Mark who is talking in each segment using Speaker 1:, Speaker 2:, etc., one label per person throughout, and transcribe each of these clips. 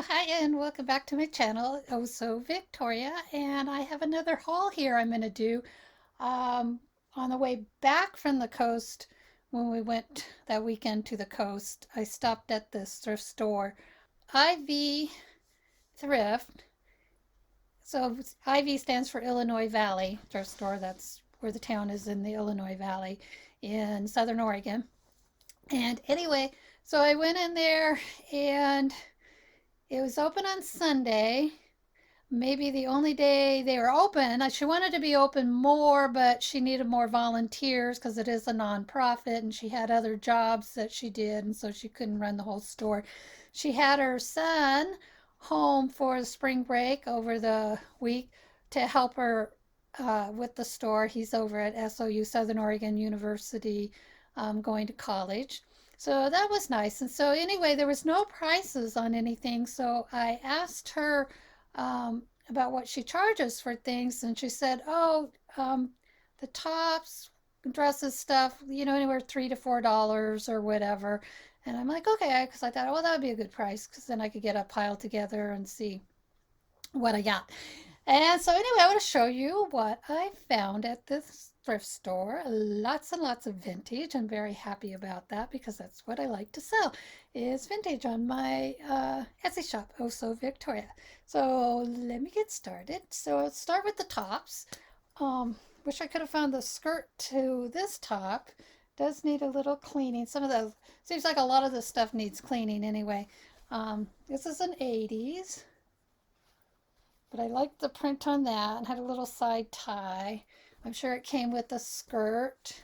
Speaker 1: Hi and welcome back to my channel, Oh So Victoria, and I have another haul here I'm going to do. Um, on the way back from the coast, when we went that weekend to the coast, I stopped at this thrift store, IV Thrift. So IV stands for Illinois Valley Thrift Store. That's where the town is, in the Illinois Valley in Southern Oregon. And anyway, so I went in there and it was open on Sunday, maybe the only day they were open. She wanted to be open more, but she needed more volunteers because it is a nonprofit and she had other jobs that she did, and so she couldn't run the whole store. She had her son home for the spring break over the week to help her with the store. He's over at SOU, Southern Oregon University, going to college. So that was nice. And so, anyway, there was no prices on anything. So I asked her about what she charges for things, and she said, "Oh, the tops, dresses, stuff, anywhere $3 to $4 or whatever." And I'm like, "Okay," because I thought, well, that would be a good price, because then I could get a pile together and see what I got. And so anyway, I want to show you what I found at this thrift store. Lots and lots of vintage. I'm very happy about that because that's what I like to sell, is vintage on my Etsy shop, Oh So Victoria. So let me get started. So I'll start with the tops. Wish I could have found the skirt to this top. Does need a little cleaning. Some of the, seems like a lot of this stuff needs cleaning anyway. This is an 80s. But I liked the print on that and had a little side tie. I'm sure it came with the skirt.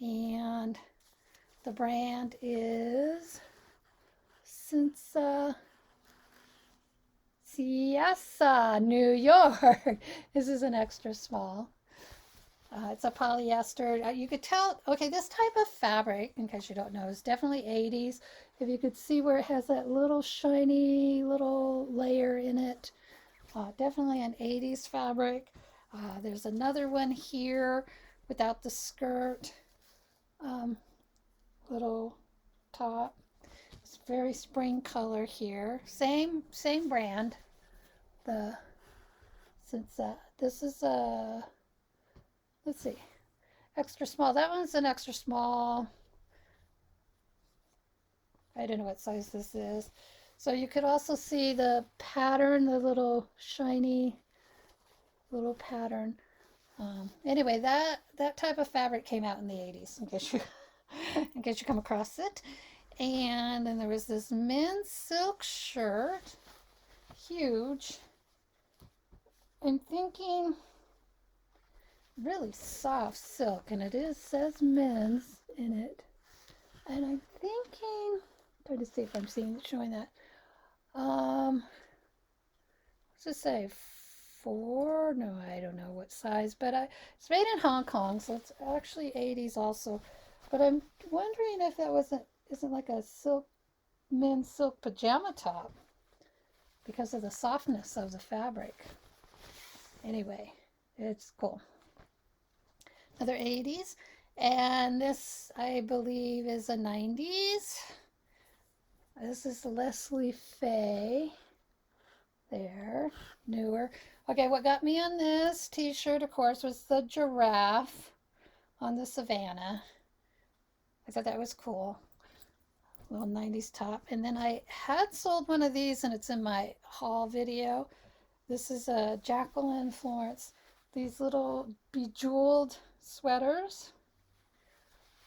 Speaker 1: And the brand is Since Siesa, New York. This is an extra small. It's a polyester. You could tell, okay, this type of fabric, in case you don't know, is definitely 80s. If you could see where it has that little shiny little layer in it, definitely an 80s fabric. There's another one here without the skirt, um, little top. It's very spring color here. Same brand. The since This is a, let's see, extra small. That one's an extra small. I don't know what size this is. So you could also see the pattern, the little shiny little pattern. Anyway, that type of fabric came out in the 80s, in case you in case you come across it. And then there was this men's silk shirt, huge. I'm thinking really soft silk, and it is says men's in it. And I'm thinking, trying to see if I'm seeing showing that. Let's just say four. No, I don't know what size, but it's made in Hong Kong, so it's actually 80s also. But I'm wondering if that isn't like a men's silk pajama top because of the softness of the fabric. Anyway, it's cool. Another 80s, and this I believe is a 90s. This is Leslie Faye. There, newer. Okay, what got me on this t-shirt, of course, was the giraffe on the Savannah. I thought that was cool. Little 90s top. And then I had sold one of these, and it's in my haul video. This is a Jacqueline Florence. These little bejeweled sweaters.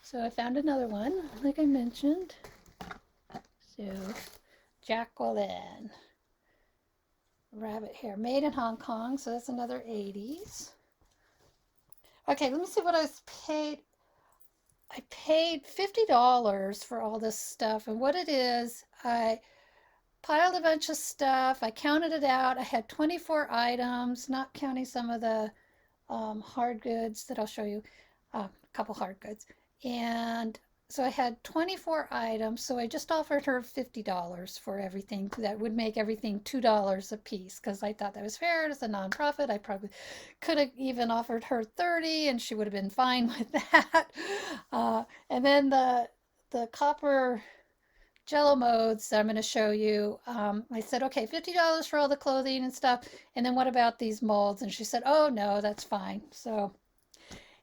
Speaker 1: So I found another one, like I mentioned. So, Jacqueline. Rabbit hair, made in Hong Kong, so that's another 80s. Okay, let me see what I paid. I paid $50 for all this stuff, and what it is, I piled a bunch of stuff. I counted it out. I had 24 items, not counting some of the hard goods that I'll show you, a couple hard goods. And so I had 24 items, so I just offered her $50 for everything. That would make everything $2 a piece, because I thought that was fair. It's a nonprofit. I probably could have even offered her 30, and she would have been fine with that. And then the copper Jello modes that I'm going to show you. I said, okay, $50 for all the clothing and stuff. And then what about these molds? And she said, oh, no, that's fine. So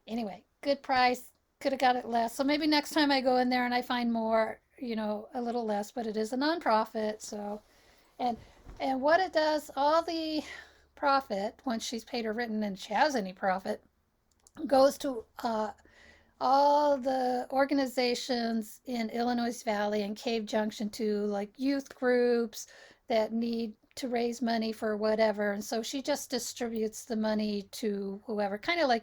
Speaker 1: anyway, good price. Could have got it less. So maybe next time I go in there and I find more, a little less, but it is a nonprofit. So, and, and what it does, all the profit, once she's paid her written and she has any profit, goes to all the organizations in Illinois Valley and Cave Junction to like youth groups that need to raise money for whatever. And so she just distributes the money to whoever, kind of like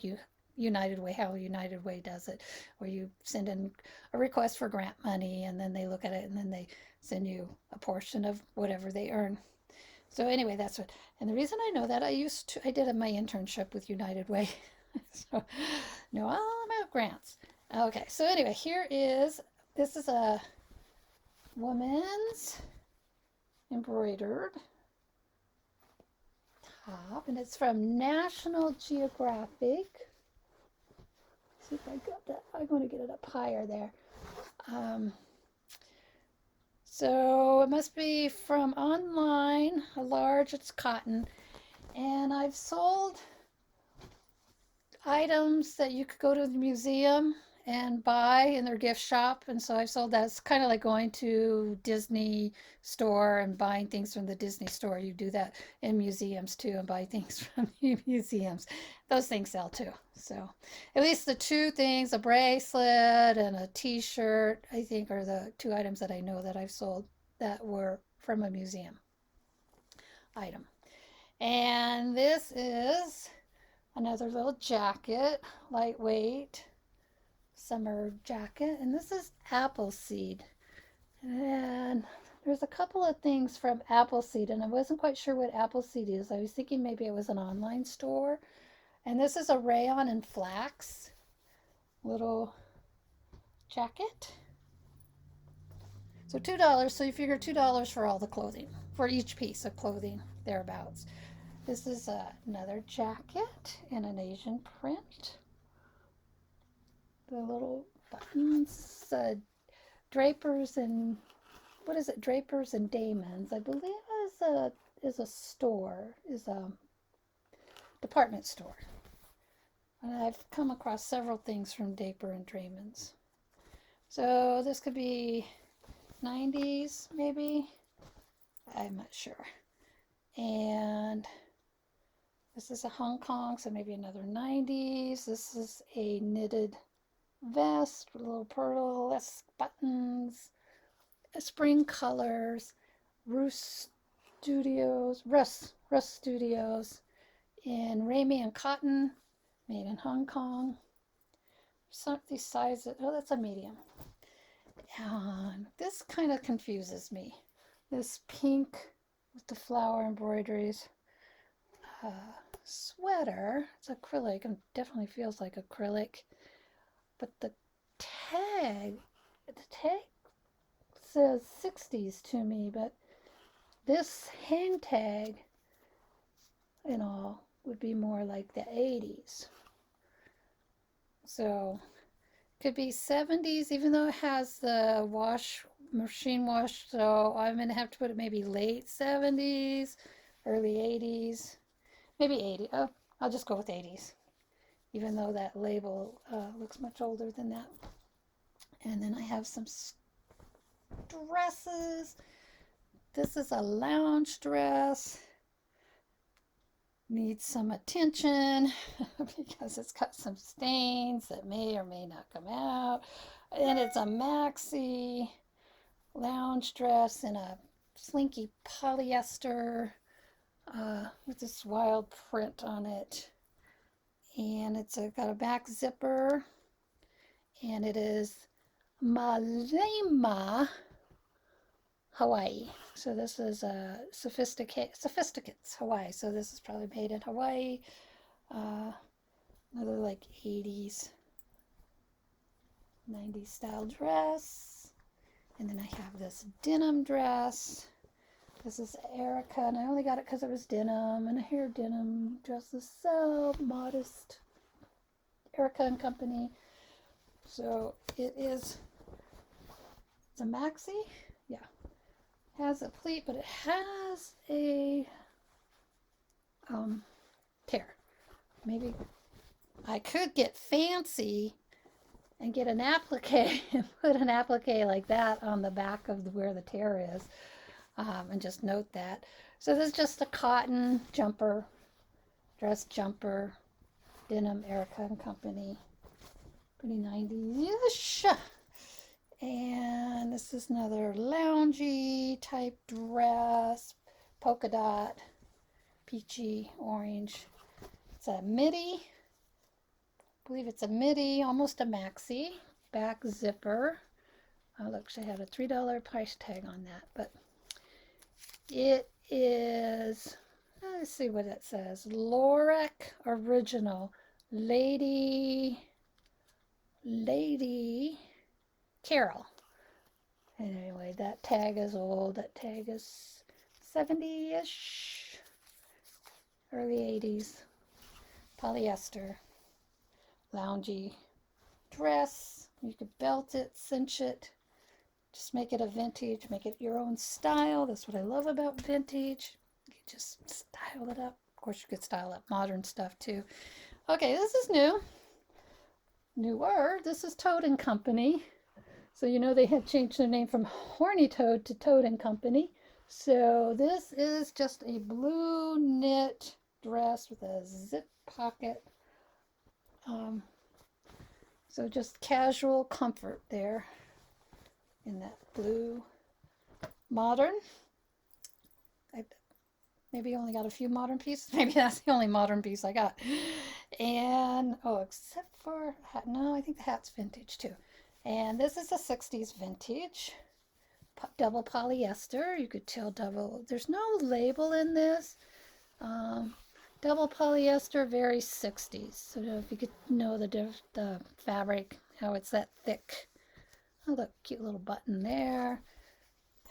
Speaker 1: United Way, how United Way does it, where you send in a request for grant money and then they look at it and then they send you a portion of whatever they earn. So anyway, that's what. And the reason I know that I did my internship with United Way. So know all about grants. Okay, so anyway, this is a woman's embroidered top, and it's from National Geographic. Let's see if I got that. I'm going to get it up higher there. So it must be from online, a large, it's cotton. And I've sold items that you could go to the museum and buy in their gift shop. And so I've sold that. It's kind of like going to Disney store and buying things from the Disney store. You do that in museums too and buy things from museums. Those things sell too. So at least the two things, a bracelet and a t-shirt, I think are the two items that I know that I've sold that were from a museum item. And this is another little jacket, lightweight summer jacket, and this is Appleseed. And there's a couple of things from Appleseed, and I wasn't quite sure what Appleseed is. I was thinking maybe it was an online store. And this is a rayon and flax little jacket. So $2, so you figure $2 for all the clothing, for each piece of clothing, thereabouts. This is another jacket in an Asian print. The little buttons, Drapers and, what is it? Drapers and Damon's, I believe is a store, is a department store. And I've come across several things from Draper and Damon's. So this could be 90s, maybe. I'm not sure. And this is a Hong Kong, so maybe another 90s. This is a knitted vest with little pearl-esque buttons, spring colors, Russ Studios in Ramie and cotton, made in Hong Kong. Some these sizes, oh, that's a medium. And this kind of confuses me. This pink with the flower embroideries. Sweater, it's acrylic, and definitely feels like acrylic. But the tag says 60s to me, but this hang tag and all would be more like the 80s. So could be 70s, even though it has the machine wash. So I'm gonna have to put it maybe late 70s, early 80s, maybe 80. Oh, I'll just go with 80s, even though that label looks much older than that. And then I have some dresses. This is a lounge dress. Needs some attention because it's got some stains that may or may not come out. And it's a maxi lounge dress in a slinky polyester with this wild print on it. And it's got a back zipper. And it is Malema, Hawaii. So this is a Sophisticates, Hawaii. So this is probably made in Hawaii. Another like 80s, 90s style dress. And then I have this denim dress. This is Erica, and I only got it because it was denim, and I hear denim dresses sell, Modest, Erica and Company. So it's a maxi, yeah. has a pleat, but it has a tear. Maybe I could get fancy and get an applique and put an applique like that on the back of where the tear is, and just note that. So this is just a cotton jumper, dress jumper, denim, Erica and Company, pretty 90s-ish. And this is another loungy type dress, polka dot, peachy orange. It's a midi. I believe it's a midi, almost a maxi. Back zipper. Oh, look, she had a $3 price tag on that, but it is, let's see what it says. Lorek Original Lady Carol. Anyway, that tag is old. That tag is 70-ish, early 80s. Polyester, loungy dress. You could belt it, cinch it, just make it a vintage, make it your own style. That's what I love about vintage. You just style it up. Of course, you could style up modern stuff too. Okay, this is new. Newer. This is Toad and Company. So you know they had changed their name from Horny Toad to Toad and Company. So this is just a blue knit dress with a zip pocket. So just casual comfort there in that blue. Modern. I maybe only got a few modern pieces. Maybe that's the only modern piece I got. And, oh, except for hat. No, I think the hat's vintage too. And this is a 60s vintage. Double polyester. You could tell double. There's no label in this. Double polyester, very 60s. So if you could know the fabric, how it's that thick. Oh, look, cute little button there.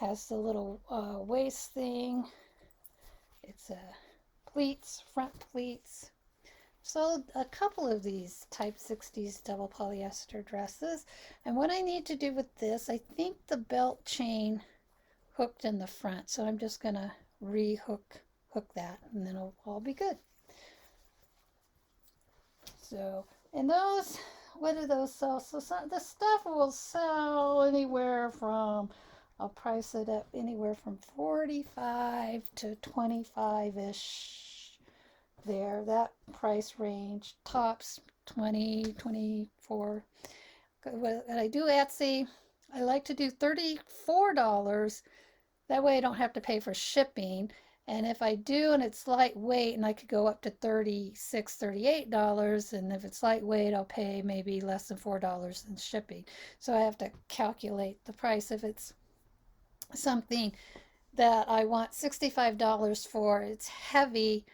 Speaker 1: Has the little waist thing. It's pleats, front pleats. Sold a couple of these type 60s double polyester dresses. And what I need to do with this, I think the belt chain hooked in the front. So I'm just going to hook that, and then it'll all be good. So, and those, what do those sell? So the stuff will sell anywhere from, I'll price it up anywhere from 45 to 25-ish there. That price range. Tops 20, 24. When I do Etsy, I like to do $34. That way I don't have to pay for shipping. And if I do and it's lightweight, and I could go up to $36, $38, and if it's lightweight, I'll pay maybe less than $4 in shipping. So I have to calculate the price. If it's something that I want $65 for, it's heavy,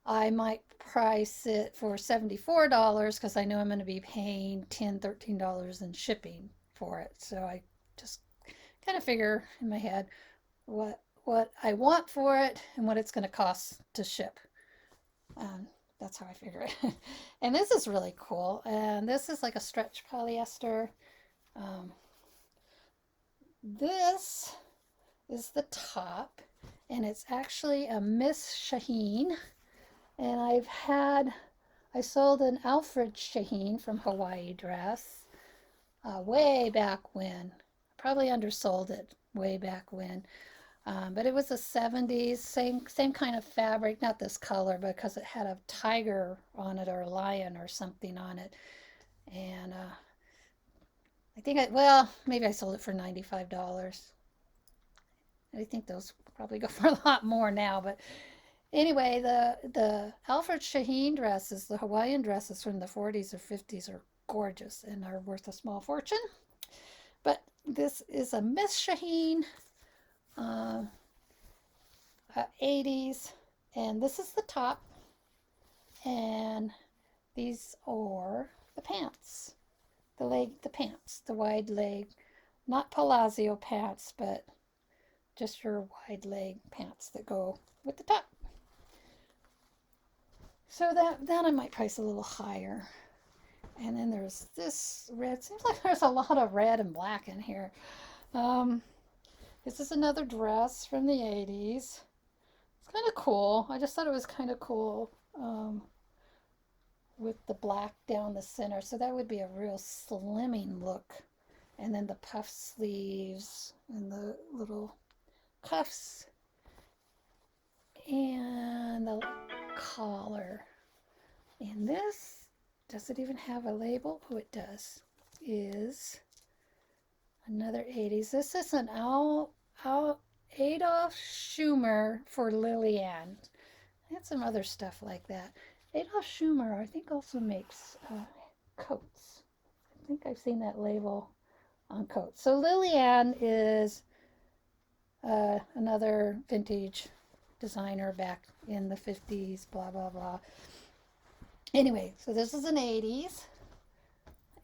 Speaker 1: I might price it for $74 because I know I'm going to be paying $10, $13 in shipping for it. So I just kind of figure in my head what I want for it and what it's going to cost to ship. That's how I figure it. And this is really cool. And this is like a stretch polyester. This is the top, and it's actually a Miss Shaheen. And I sold an Alfred Shaheen from Hawaii Dress way back when. Probably undersold it way back when. But it was the 70s, same kind of fabric, not this color, because it had a tiger on it or a lion or something on it. And I think maybe I sold it for $95. I think those probably go for a lot more now, but anyway, the Alfred Shaheen dresses, the Hawaiian dresses from the 40s or 50s are gorgeous and are worth a small fortune. But this is a Miss Shaheen 80s, and this is the top, and these are the pants, the wide leg, not palazzo pants, but just your wide leg pants that go with the top. So that I might price a little higher. And then there's this red. Seems like there's a lot of red and black in here. This is another dress from the 80s. It's kind of cool. I just thought it was kind of cool with the black down the center. So that would be a real slimming look. And then the puff sleeves and the little cuffs and the collar. And this, does it even have a label? Oh, it does. Is another 80s. This is an Adolf Schumer for Lillian. I had some other stuff like that. Adolf Schumer, I think, also makes coats. I think I've seen that label on coats. So Lillian is another vintage designer back in the 50s, blah, blah, blah. Anyway, so this is an 80s.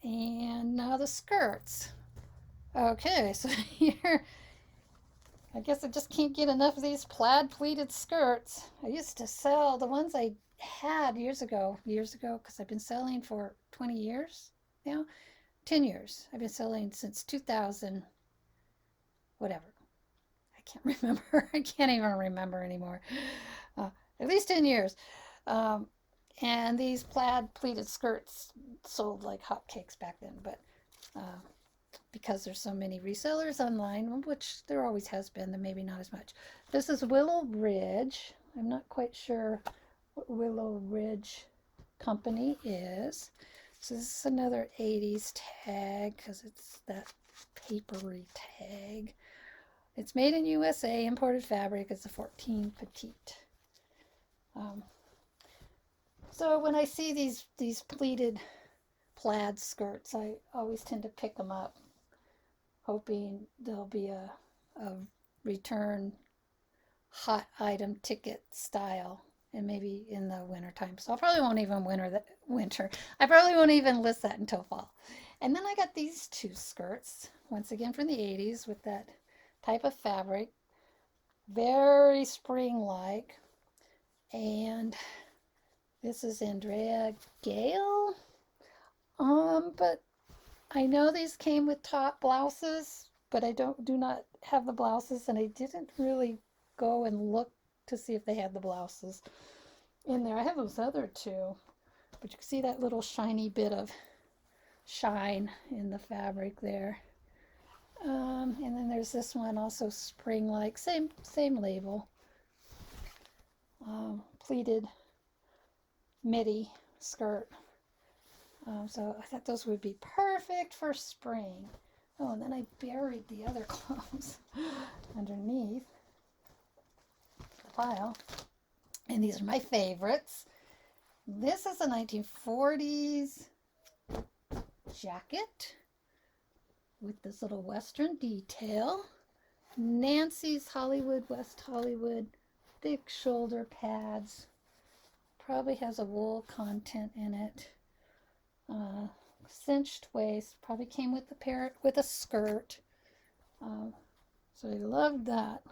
Speaker 1: And now the skirts. Okay, so here, I guess I just can't get enough of these plaid pleated skirts. I used to sell the ones I had years ago, because I've been selling for 20 years now, 10 years. I've been selling since 2000, whatever. I can't remember. I can't even remember anymore. At least 10 years. And these plaid pleated skirts sold like hotcakes back then, but because there's so many resellers online, which there always has been, then maybe not as much. This is Willow Ridge. I'm not quite sure what Willow Ridge company is. So this is another 80s tag because it's that papery tag. It's made in USA, imported fabric. It's a 14 petite. So when I see these pleated plaid skirts, I always tend to pick them up, hoping there'll be a return hot item ticket style, and maybe in the winter time. So I probably won't even winter. I probably won't even list that until fall. And then I got these two skirts, once again from the 80s, with that type of fabric, very spring-like. And this is Andrea Gale. But I know these came with top blouses, but I do not have the blouses, and I didn't really go and look to see if they had the blouses in there. I have those other two, but you can see that little shiny bit of shine in the fabric there. And then there's this one, also spring-like, same label, pleated midi skirt. So I thought those would be perfect for spring. Oh, and then I buried the other clothes underneath the pile. And these are my favorites. This is a 1940s jacket with this little Western detail. Nancy's Hollywood, West Hollywood, thick shoulder pads. Probably has a wool content in it. Cinched waist. Probably came with a skirt. So I loved that.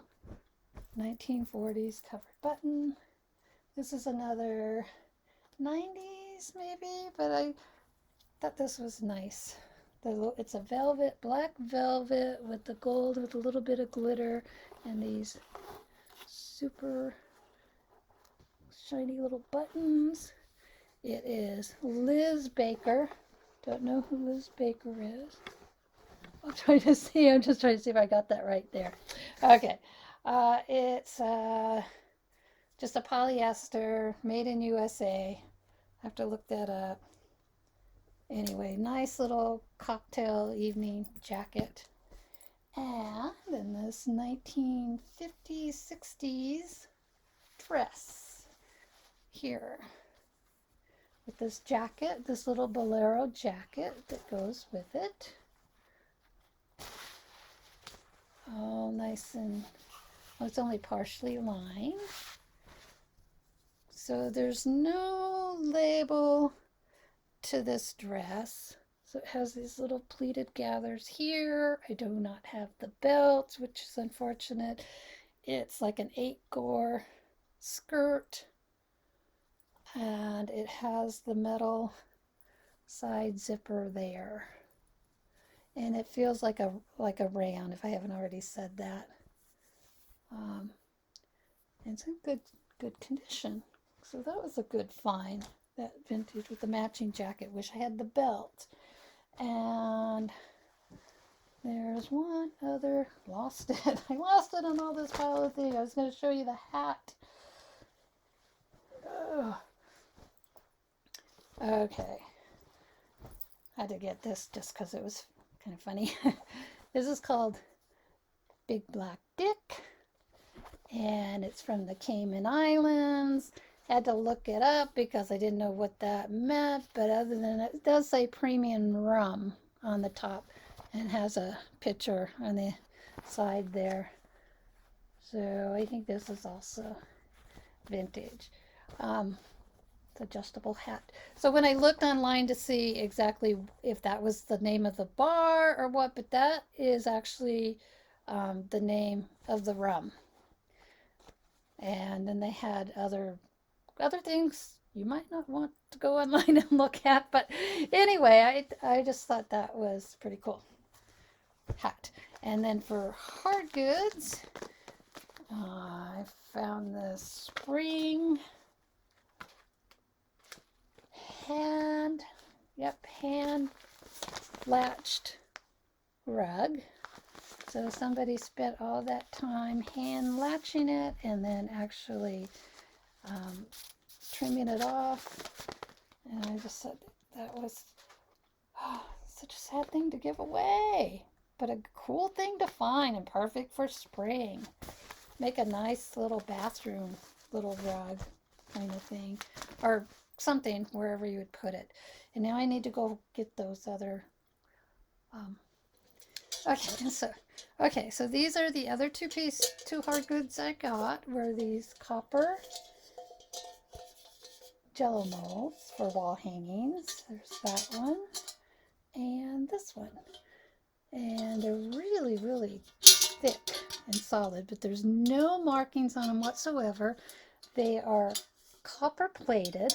Speaker 1: 1940s covered button. This is another 90s maybe, but I thought this was nice. It's a velvet, black velvet with the gold with a little bit of glitter and these super shiny little buttons. It is Liz Baker. Don't know who Liz Baker is. I'm just trying to see if I got that right there. Okay. It's just a polyester, made in USA. I have to look that up. Anyway, nice little cocktail evening jacket. And then this 1950s, 60s dress here. With this jacket, this little bolero jacket that goes with it. All nice and, well, it's only partially lined. So there's no label to this dress. So it has these little pleated gathers here. I do not have the belt, which is unfortunate. It's like an 8-gore skirt. And it has the metal side zipper there. And it feels like a rayon, if I haven't already said that. Um, it's in good condition. So that was a good find. That vintage with the matching jacket. Wish I had the belt. And there's one other. Lost it. I lost it on all this pile of things. I was going to show you the hat. Ugh. Okay. I had to get this just because it was kind of funny. This is called Big Black Dick, and it's from the Cayman Islands. Had to look it up because I didn't know what that meant, but other than that, it does say premium rum on the top and has a picture on the side there. So I think this is also vintage. Adjustable hat. So when I looked online to see exactly if that was the name of the bar or what, but that is actually the name of the rum. And then they had other things you might not want to go online and look at, but anyway, I just thought that was pretty cool hat. And then for hard goods, I found this spring hand latched rug. So somebody spent all that time hand latching it and then actually trimming it off. And I just said that was such a sad thing to give away, but a cool thing to find and perfect for spring. Make a nice little bathroom little rug kind of thing, or something wherever you would put it. And now I need to go get those other so these are the other two hard goods I got, were these copper jello molds for wall hangings. There's that one and this one, and they're really, really thick and solid, but there's no markings on them whatsoever. They are copper plated.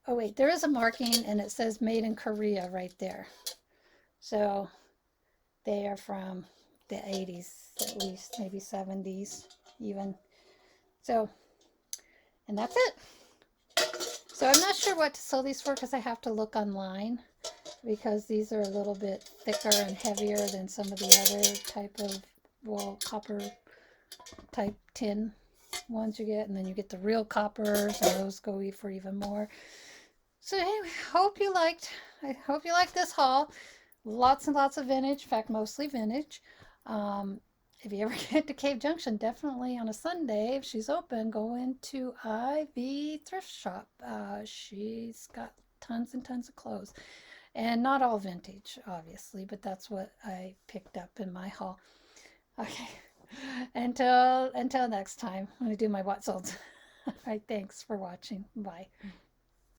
Speaker 1: Oh wait, there is a marking and it says made in Korea right there. So they are from the 80s, at least, maybe 70s even. So, and that's it. So I'm not sure what to sell these for because I have to look online, because these are a little bit thicker and heavier than some of the other type of copper type tin ones you get, and then you get the real coppers, and those go for even more. So anyway, I hope you liked this haul. Lots and lots of vintage, in fact, mostly vintage. If you ever get to Cave Junction, definitely on a Sunday, if she's open, go into Ivy Thrift Shop. She's got tons and tons of clothes. And not all vintage, obviously, but that's what I picked up in my haul. Okay, until next time, I'm going to do my what solds. All right, thanks for watching. Bye.